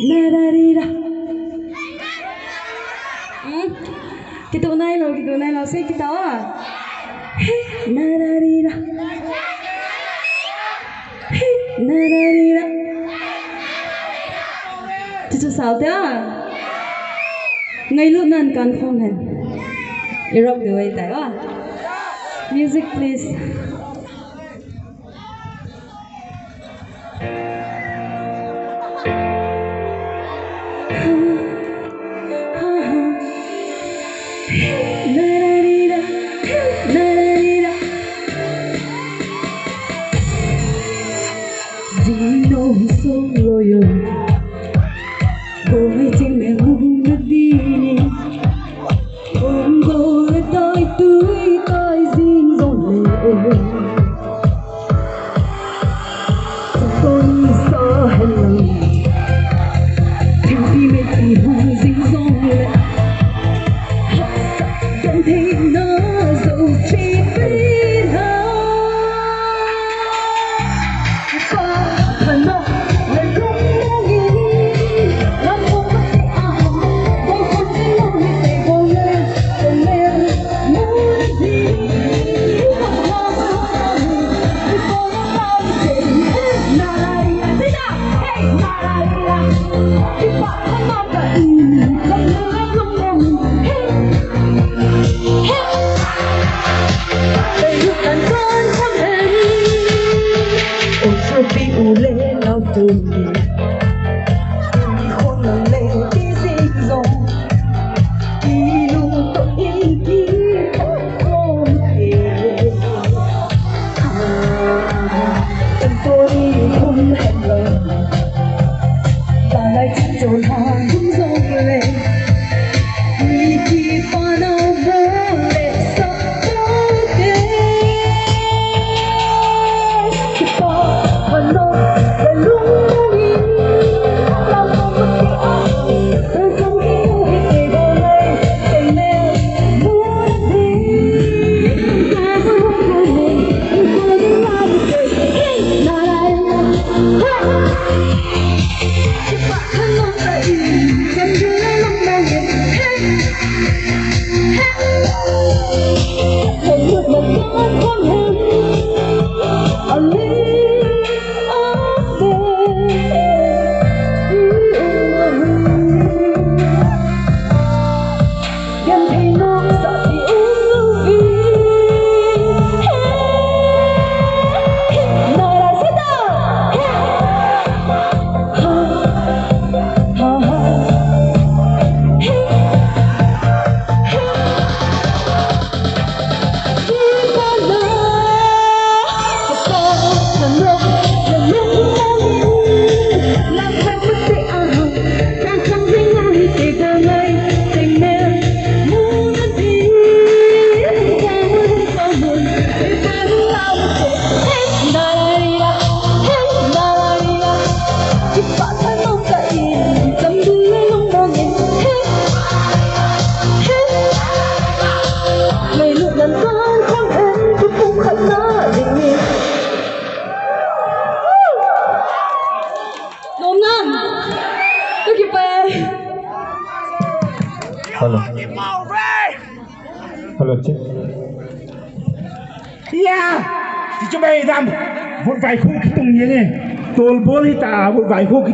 Nararira. Kita unay lo. Say kita nararira. Nararira. Chứ sao thế ngay lúc nan kan không hen. You rock the way tại Music please. Vì nỗi sông lối Boy trên mẹ hùng nước đi Ôm gối tôi túi tôi xin dòng lệ Con sợ hẹn lòng Theo khi mẹ thì hùng dính dòng lệ Hãy sắc dẫn thế nó dẫu chi phí thao Và nó là lúc mong nhìn Lắm không có thể Vô không thể nổi để vô lên Để lên muốn gì Không có Để vô nó tao để Nà là đi Thế nào Hey nà là đi Thì bạn không mong cả Lòng nước lòng lòng Hey Để lúc đàn con không hẹn Ôi sao bị u lê lao tùm đi Đi khôn là lê đi dịnh dòng Đi luôn tội yên ký không thể Tình tôi không hẹn lời Và lại chỉ trốn hoa đúng dòng lệ Vì khi hoa nào vô lệ sợ đâu kê Thì bỏ và nó là lúc nhìn Làm không mất cái tôi không yêu hết để vô đây Để mẹ muốn đi Ta có hôn của mình Nhưng cô đến là một người Là lại Thì bạn thân mong dậy Chẳng đưa lấy lòng nàng nhìn Hãy ngược một con không hẹn A little of Gần thấy nó sợ thì uống vì Nói là sẽ đâu Làm khăn bất thể Càng không thấy ngay để vào ngay Thành mẹ muốn đi Ta muốn có buồn Để ta hướng lao một thể Hey la la đi la Hey la la đi la Chỉ bạn thân mong dậy Dầm đưa lấy lòng mong nhìn Ngày lượng lần con không hẹn Cứ không khẩn nó định nhìn Nôm năn Tôi kịp về Hello. Hello chị. Yeah, thì cho mày làm một vài khu cái tùng như này, tôi bố đi ta một vài khu